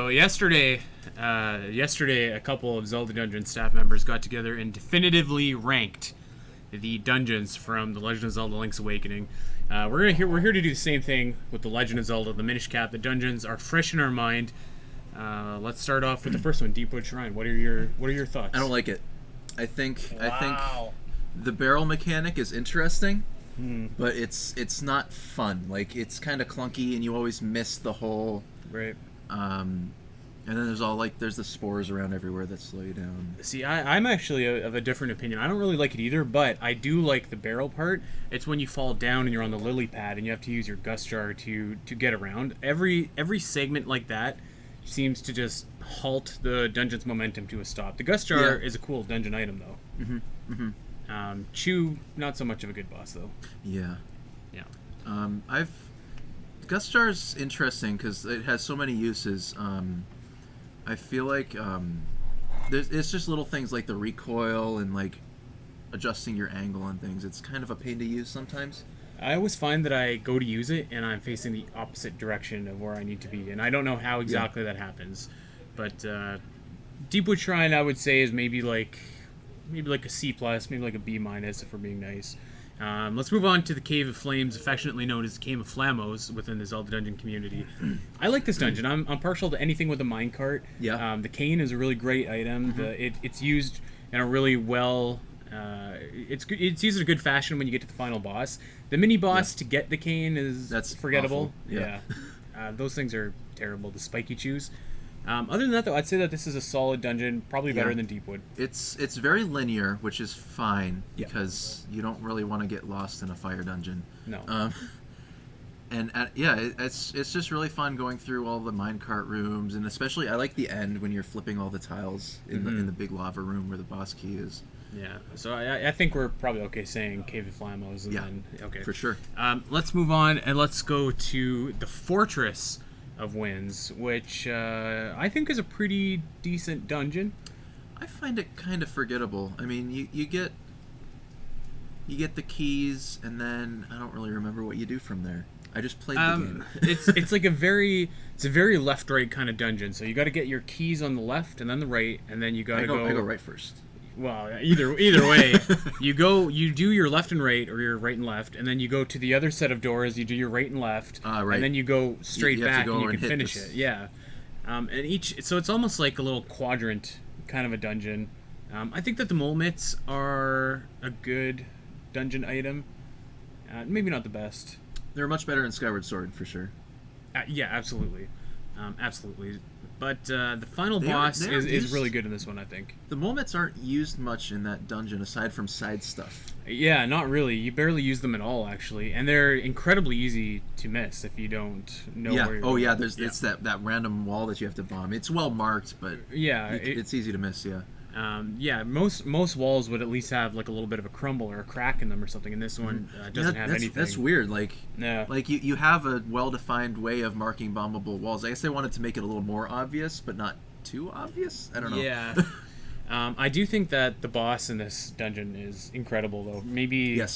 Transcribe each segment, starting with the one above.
So yesterday, a couple of Zelda Dungeon staff members got together and definitively ranked the dungeons from The Legend of Zelda: Link's Awakening. We're here to do the same thing with The Legend of Zelda: The Minish Cap. The dungeons are fresh in our mind. Let's start off with the first one, Deepwood Shrine. What are your thoughts? I don't like it. I think the barrel mechanic is interesting, but it's not fun. Like, it's kind of clunky, and you always miss the hole. Right. And then there's the spores around everywhere that slow you down. See, I'm actually of a different opinion. I don't really like it either, but I do like the barrel part. It's when you fall down and you're on the lily pad and you have to use your gust jar to get around. Every segment like that seems to just halt the dungeon's momentum to a stop. The gust jar is a cool dungeon item, though. Chew, not so much of a good boss, though. Yeah. Yeah. Gust jar's interesting because it has so many uses. I feel like it's just little things like the recoil and like adjusting your angle and things. It's kind of a pain to use sometimes. I always find that I go to use it and I'm facing the opposite direction of where I need to be, and I don't know how exactly that happens. But Deepwood Shrine, I would say, is maybe like a C+, maybe like a B- if we're being nice. Let's move on to the Cave of Flames, affectionately known as the Cave of Flamos within the Zelda dungeon community. I like this dungeon. I'm partial to anything with a minecart. Yeah. The cane is a really great item. It's used in a really well. It's used in a good fashion when you get to the final boss. The mini boss to get the cane that's forgettable. Awful. Yeah. Those things are terrible. The spiky chews. Other than that, though, I'd say that this is a solid dungeon, probably better than Deepwood. It's very linear, which is fine because you don't really want to get lost in a fire dungeon. No. It's just really fun going through all the minecart rooms, and especially I like the end when you're flipping all the tiles in the big lava room where the boss key is. Yeah, so I think we're probably okay saying Cave of Flamos. And then, okay. For sure. Let's move on and let's go to the Fortress of Winds, which I think is a pretty decent dungeon. I find it kind of forgettable. I mean, you get the keys, and then I don't really remember what you do from there. I just played the game. it's like a very left-right kind of dungeon. So you got to get your keys on the left and then the right, and then you got to go. I go right first. Well, either way, you do your left and right, or your right and left, and then you go to the other set of doors. You do your right and left, right. And then you go straight back, and you can finish this. it. Yeah, so it's almost like a little quadrant kind of a dungeon. I think that the mole mitts are a good dungeon item. Maybe not the best. They're much better in Skyward Sword for sure. Yeah, absolutely, absolutely. But the final boss is really good in this one, I think. The mole mitts aren't used much in that dungeon aside from side stuff. Yeah, not really. You barely use them at all, actually. And they're incredibly easy to miss if you don't know where you're going. It's that random wall that you have to bomb. It's well marked, but it's easy to miss, most walls would at least have like a little bit of a crumble or a crack in them or something, and this one doesn't have anything. That's weird. Like you have a well-defined way of marking bombable walls. I guess they wanted to make it a little more obvious, but not too obvious. I don't know. Yeah. I do think that the boss in this dungeon is incredible, though. Maybe the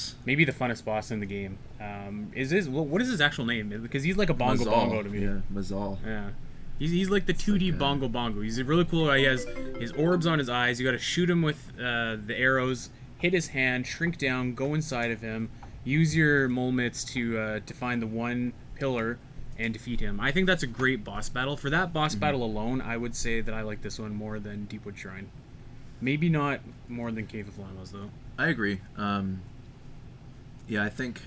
funnest boss in the game. What is his actual name? Because he's like a bongo to me. Yeah, Mazal. Yeah. He's like the 2D bongo. He's a really cool guy. He has his orbs on his eyes. You got to shoot him with the arrows, hit his hand, shrink down, go inside of him, use your mole mitts to find the one pillar and defeat him. I think that's a great boss battle. For that boss battle alone, I would say that I like this one more than Deepwood Shrine. Maybe not more than Cave of Flamos, though. I agree. I think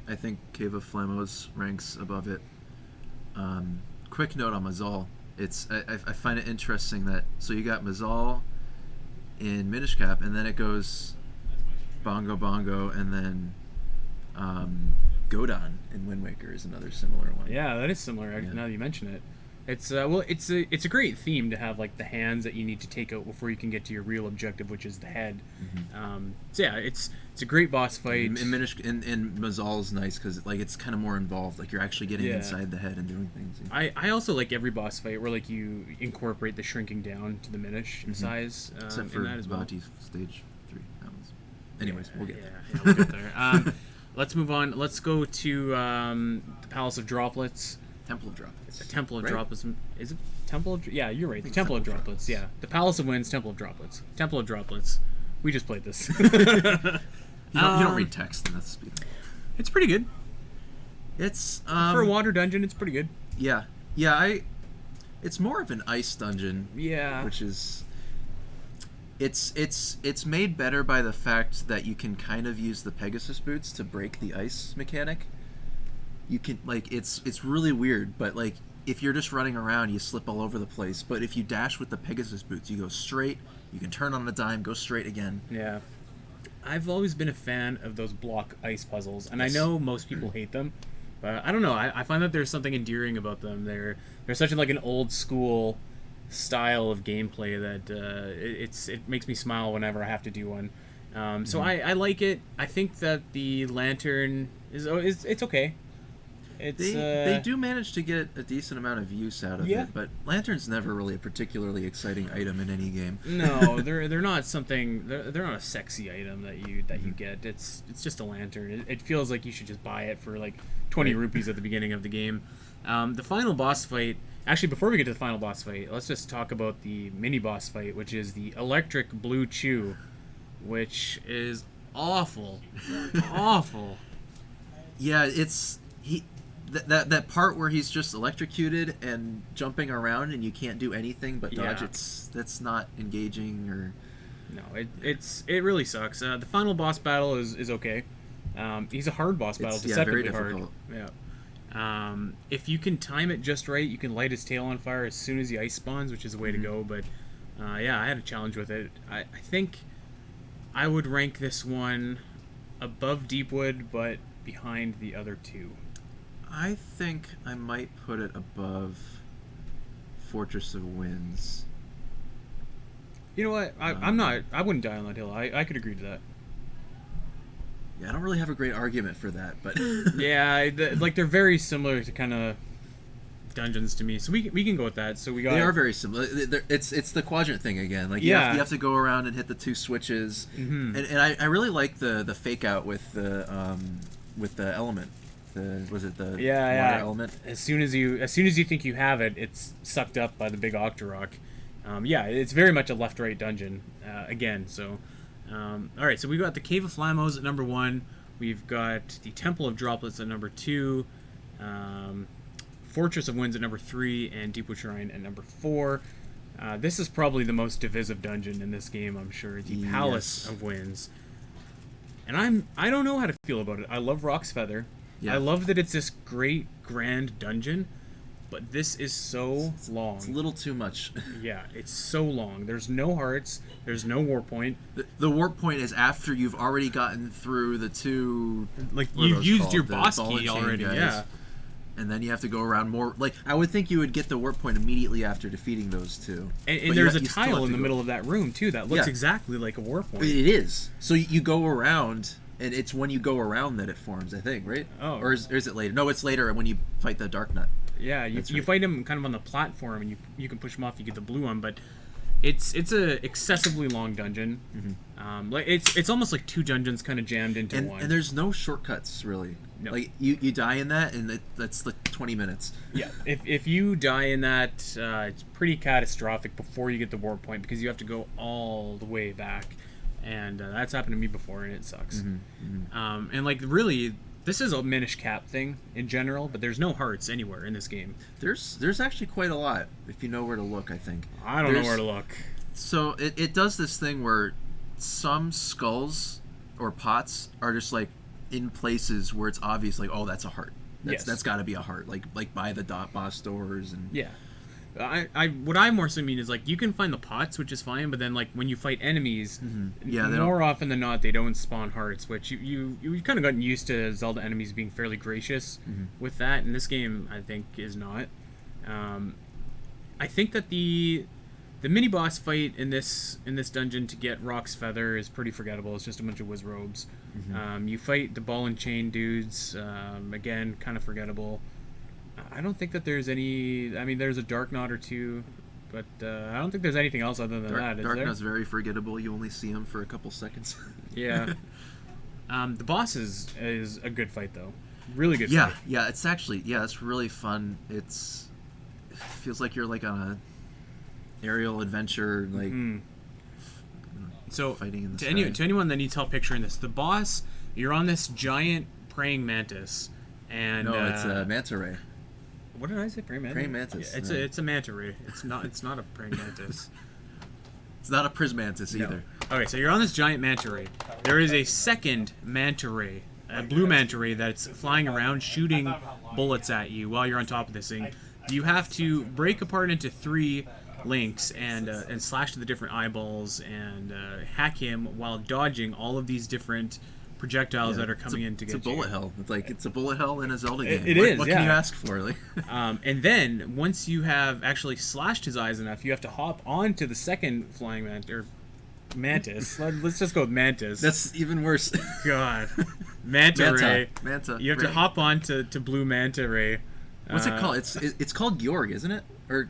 Cave of Flamos ranks above it. Quick note on Mazal. I find it interesting that you got Mazal in Minish Cap, and then it goes Bongo, and then Godon in Wind Waker is another similar one. Yeah, that is similar. Now that you mention it, it's a great theme to have like the hands that you need to take out before you can get to your real objective, which is the head. It's a great boss fight. And Mazal's nice because like it's kind of more involved. Like you're actually getting inside the head and doing things. I also like every boss fight where like you incorporate the shrinking down to the Minish size. Except for that as well. Vati's stage 3. Anyways, we'll get there. We'll get there. Let's move on. Let's go to the Palace of Droplets. Temple of Droplets. The Temple of Right? Droplets. Is it Temple of... Yeah, you're right. The think Temple of Temple of Droplets. Droplets. Yeah. The Palace of Winds, Temple of Droplets. Temple of Droplets. We just played this. You don't read text, and that's... It's pretty good. It's... For a water dungeon, it's pretty good. Yeah. It's more of an ice dungeon. Yeah. Which is... It's made better by the fact that you can kind of use the Pegasus boots to break the ice mechanic. You can, like, it's really weird, but, like, if you're just running around, you slip all over the place. But if you dash with the Pegasus boots, you go straight. You can turn on a dime, go straight again. Yeah. I've always been a fan of those block ice puzzles, and Yes. I know most people hate them, but I don't know. I find that there's something endearing about them. They're such like an old school style of gameplay that it makes me smile whenever I have to do one. So I like it. I think that the lantern is it's okay. They do manage to get a decent amount of use out of Yeah. it, but lantern's never really a particularly exciting item in any game. No, they're not something. They're not a sexy item that you get. It's just a lantern. It feels like you should just buy it for like 20 Right. rupees at the beginning of the game. The final boss fight. Actually, before we get to the final boss fight, let's just talk about the mini boss fight, which is the Electric Blue Chew, which is awful, awful. Yeah, that part where he's just electrocuted and jumping around and you can't do anything but dodge. Yeah. That's not engaging or. No, it really sucks. The final boss battle is okay. He's a hard boss battle, It's, yeah, very deceptively hard. difficult. Yeah. If you can time it just right, you can light his tail on fire as soon as the ice spawns, which is the way to go. But yeah, I had a challenge with it. I think I would rank this one above Deepwood, but behind the other two. I think I might put it above Fortress of Winds. You know what? I'm not. I wouldn't die on that hill. I could agree to that. Yeah, I don't really have a great argument for that, but Yeah, like they're very similar to kind of dungeons to me, so we can go with that. So we got. they are very similar. It's the quadrant thing again. Like Yeah. you have to go around and hit the two switches, and I really like the fake out with the element. Was it the water element? As soon as you think you have it, it's sucked up by the big Octorok. Yeah, it's very much a left-right dungeon again. So, all right. So we got the Cave of Flamos at number 1. We've got the Temple of Droplets at number 2. Fortress of Winds at number 3, and Deepwood Shrine at number 4. This is probably the most divisive dungeon in this game, I'm sure. The Palace of Winds. And I don't know how to feel about it. I love Rock's Feather. Yeah. I love that it's this great, grand dungeon, but this is so long. It's a little too much. Yeah, it's so long. There's no hearts. There's no warp point. The warp point is after you've already gotten through the two. Like, what are you've those used called? your The boss ball and key chain already, guys. yeah. And then you have to go around more. Like, I would think you would get the warp point immediately after defeating those two. And But there's a you still have tile to in the go- middle of that room, too, that looks Yeah. exactly like a warp point. It is. So you go around, and it's when you go around that it forms, I think, right? Oh. Or is it later? No, it's later when you fight the Dark Nut. Yeah, you That's right. fight him kind of on the platform, and you can push him off. You get the blue one, but it's a excessively long dungeon. Like it's almost like two dungeons kind of jammed into one. And there's no shortcuts, really. No. Like, you die in that, and that's like 20 minutes. Yeah, if you die in that, it's pretty catastrophic before you get the warp point, because you have to go all the way back, and that's happened to me before, and it sucks. And like really, this is a Minish cap thing in general, but there's no hearts anywhere in this game. There's actually quite a lot, if you know where to look, I think. I don't know where to look. So it does this thing where some skulls or pots are just like in places where it's obvious, like, oh, that's a heart. That's got to be a heart, like by the boss doors and Yeah. What I more so mean is, like, you can find the pots, which is fine, but then, like, when you fight enemies, Yeah, they more often than not, they don't spawn hearts, which you kind of gotten used to Zelda enemies being fairly gracious with that, and this game, I think, is not. I think that the mini boss fight in this dungeon to get Rock's Feather is pretty forgettable. It's just a bunch of whiz robes. You fight the ball and chain dudes, again, kind of forgettable. I don't think that there's any. I mean, there's a Dark Knot or two, but I don't think there's anything else other than that. Is Dark there? Knot's very forgettable. You only see him for a couple seconds. Yeah. The boss is a good fight though. Really good. Yeah, fight. yeah. It's actually it's really fun. It feels like you're like on a aerial adventure, like So fighting in the to, sky. to anyone that needs help picturing this, the boss, you're on this giant praying mantis, and No, it's a manta ray. what did I say? Praying mantis. Praying mantis. Yeah, it's a manta ray. It's not a praying mantis. It's not a prismantis No. either. Okay, so you're on this giant manta ray. There is a second manta ray, a blue manta ray that's flying around shooting bullets at you while you're on top of this thing. You have to break apart into 3 links and slash to the different eyeballs and hack him while dodging all of these different projectiles that are coming in to get you. It's a bullet hell. It's a bullet hell in a Zelda game. It is, What yeah. can you ask for? Like, And then once you have actually slashed his eyes enough, you have to hop onto the second flying mantis. Let's just go with mantis. that's even worse. God, manta ray. Manta. You have to hop on to blue manta ray. What's it called? It's called Georg, isn't it? Or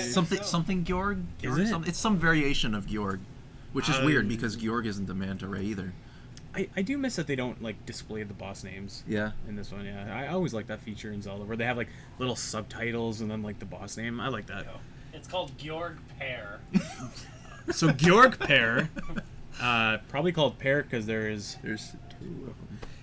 something Georg? Is it? It's some variation of Georg, which is weird because Georg isn't the manta ray either. I do miss that they don't like display the boss names. Yeah. In this one, yeah, I always like that feature in Zelda where they have like little subtitles and then like the boss name. I like that. It's called Georg Pear. So Georg Pear, probably called Pear because there's 2 of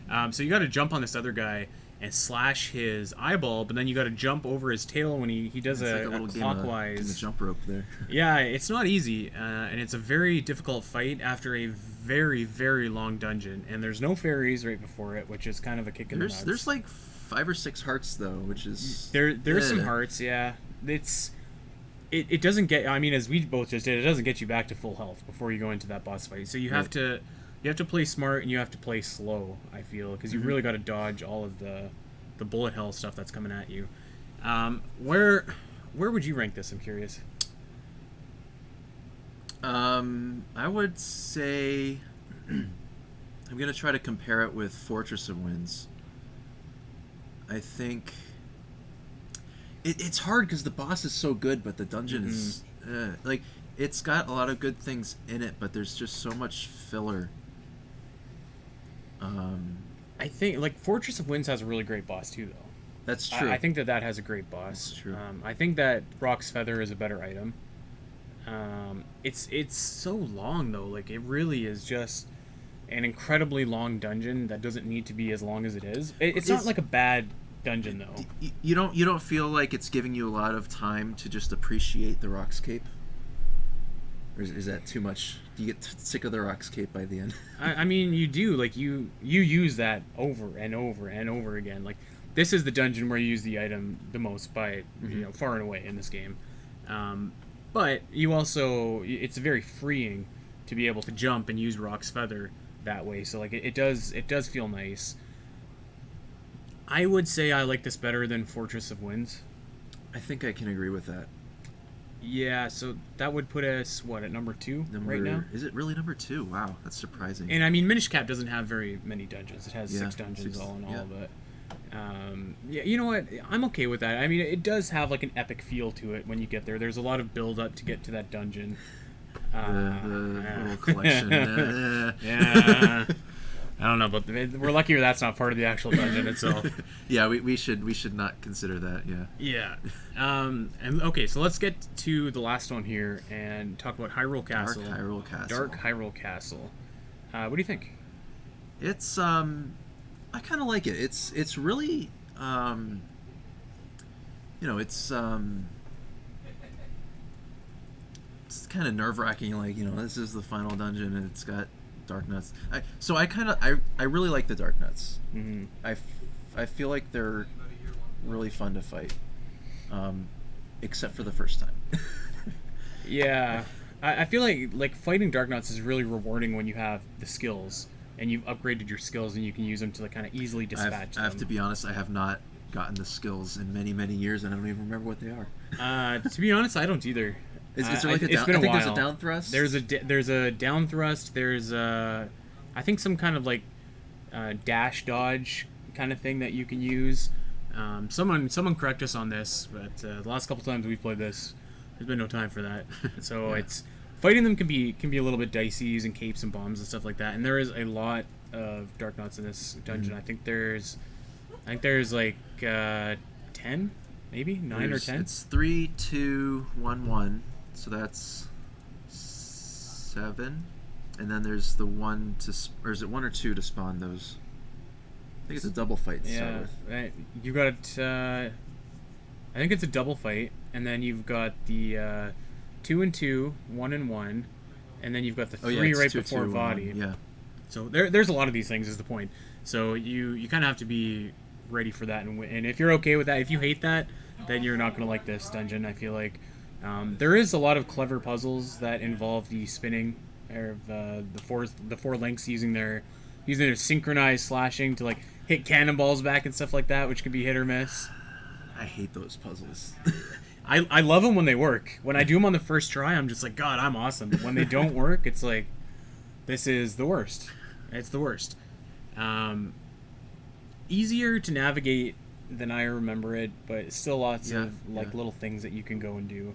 them. so you got to jump on this other guy and slash his eyeball, but then you got to jump over his tail when he does It's a, like a little game of clockwise. jump rope there. Yeah, it's not easy, and it's a very difficult fight after a very, very long dungeon, and there's no fairies right before it, which is kind of a kick in the nuts. There's like 5 or 6 hearts though, which is there's some hearts, yeah. It doesn't get, I mean, as we both just did, it doesn't get you back to full health before you go into that boss fight. So you have to play smart and you have to play slow, I feel, because you really got to dodge all of the bullet hell stuff that's coming at you. Where would you rank this? I'm curious. I would say I'm gonna try to compare it with Fortress of Winds. I think it's hard because the boss is so good, but the dungeon is like it's got a lot of good things in it, but there's just so much filler. I think like Fortress of Winds has a really great boss too, though. That's true. I think that has a great boss. That's true. I think that Rock's Feather is a better item. It's so long though. Like it really is just an incredibly long dungeon that doesn't need to be as long as it is. It's not like a bad dungeon though. You don't feel like it's giving you a lot of time to just appreciate the Rock's Cape? Or is that too much? Do you get sick of the Rock's Cape by the end? I mean, you do. Like you use that over and over and over again. Like this is the dungeon where you use the item the most by far and away in this game. But you also, it's very freeing to be able to jump and use Rock's Feather that way. So like it does feel nice. I would say I like this better than Fortress of Winds. I think I can agree with that. Yeah, so that would put us at number 2 right now. Is it really number 2? Wow, that's surprising. And I mean, Minish Cap doesn't have very many dungeons. It has 6 dungeons 6, all in all, yeah. but yeah, you know what? I'm okay with that. I mean, it does have like an epic feel to it when you get there. There's a lot of build up to get to that dungeon. The little collection. Yeah. I don't know, but we're lucky that's not part of the actual dungeon itself. Yeah, we should not consider that. Yeah. Yeah. And okay, so let's get to the last one here and talk about Hyrule Castle. Dark Hyrule Castle. Dark Hyrule Castle. What do you think? It's I kind of like it. It's really it's kind of nerve-wracking. Like this is the final dungeon and it's got dark nuts. I really like the dark nuts. Mm-hmm. I feel like they're really fun to fight, except for the first time. Yeah, I feel like fighting dark nuts is really rewarding when you have the skills and you've upgraded your skills and you can use them to like kind of easily dispatch them. I have to be honest, I have not gotten the skills in many years and I don't even remember what they are. To be honest, I don't think Is there like a down? Been a while. There's a down thrust. There's a down thrust. There's I think some kind of like dash dodge kind of thing that you can use. Someone correct us on this, but the last couple times we've played this, there's been no time for that. So it's fighting them can be a little bit dicey using capes and bombs and stuff like that. And there is a lot of Dark Knots in this dungeon. I think there's like 10, maybe 9 or 10. It's 3, 2, 1, 1. So that's 7. And then there's the one or is it 1 or 2 to spawn those? I think it's a double fight to start with. You got I think it's a double fight, and then you've got the 2 and 2, 1 and 1, and then you've got the 3 right two, before 2, Vadi. 1, yeah. So there's a lot of these things is the point. So you kind of have to be ready for that, and if you're okay with that, if you hate that, then you're not going to like this dungeon. I feel like there is a lot of clever puzzles that involve the spinning of the four links using their synchronized slashing to like hit cannonballs back and stuff like that, which can be hit or miss. I hate those puzzles. I love them when they work. When I do them on the first try, I'm just like, God, I'm awesome. But when they don't work, it's like, this is the worst. It's the worst. Easier to navigate than I remember it, but still lots of little things that you can go and do.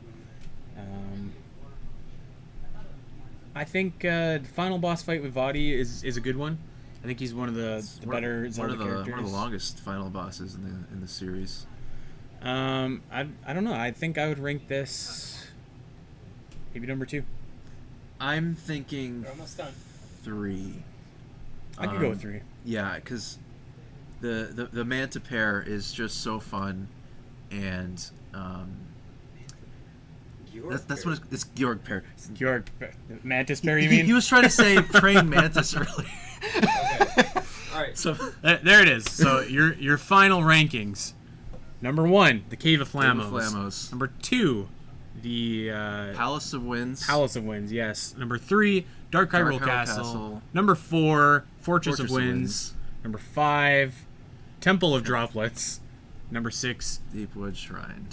I think the final boss fight with Vadi is a good one. I think he's one of the better Zelda characters. One of the longest final bosses in the series. I don't know. I think I would rank this maybe number 2. I'm thinking We're almost done. 3. I could go with 3. Yeah, because the Manta pair is just so fun, and that's what it's Georg pair. Georg Mantis pair, you mean? He was trying to say praying mantis earlier. Okay. All right. So there it is. So your final rankings. Number 1, the Cave of Flamos. Number 2, the Palace of Winds. Palace of Winds, yes. Number 3, Dark Hyrule Castle. Number 4, Fortress of Winds. Number 5, Temple of Droplets. Number 6, Deepwood Shrine.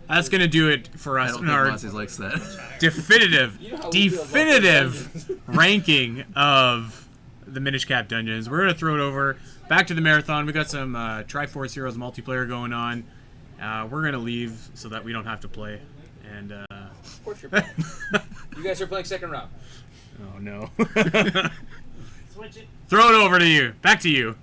That's gonna do it for us I don't in think our Mozzie likes that. definitive You know how we feel about definitive ranking of the Minish Cap dungeons. We're gonna throw it over back to the marathon. We got some Triforce Heroes multiplayer going on. We're gonna leave so that we don't have to play. And Of course you're playing. You guys are playing second round. oh no. Switch it. Throw it over to you. Back to you.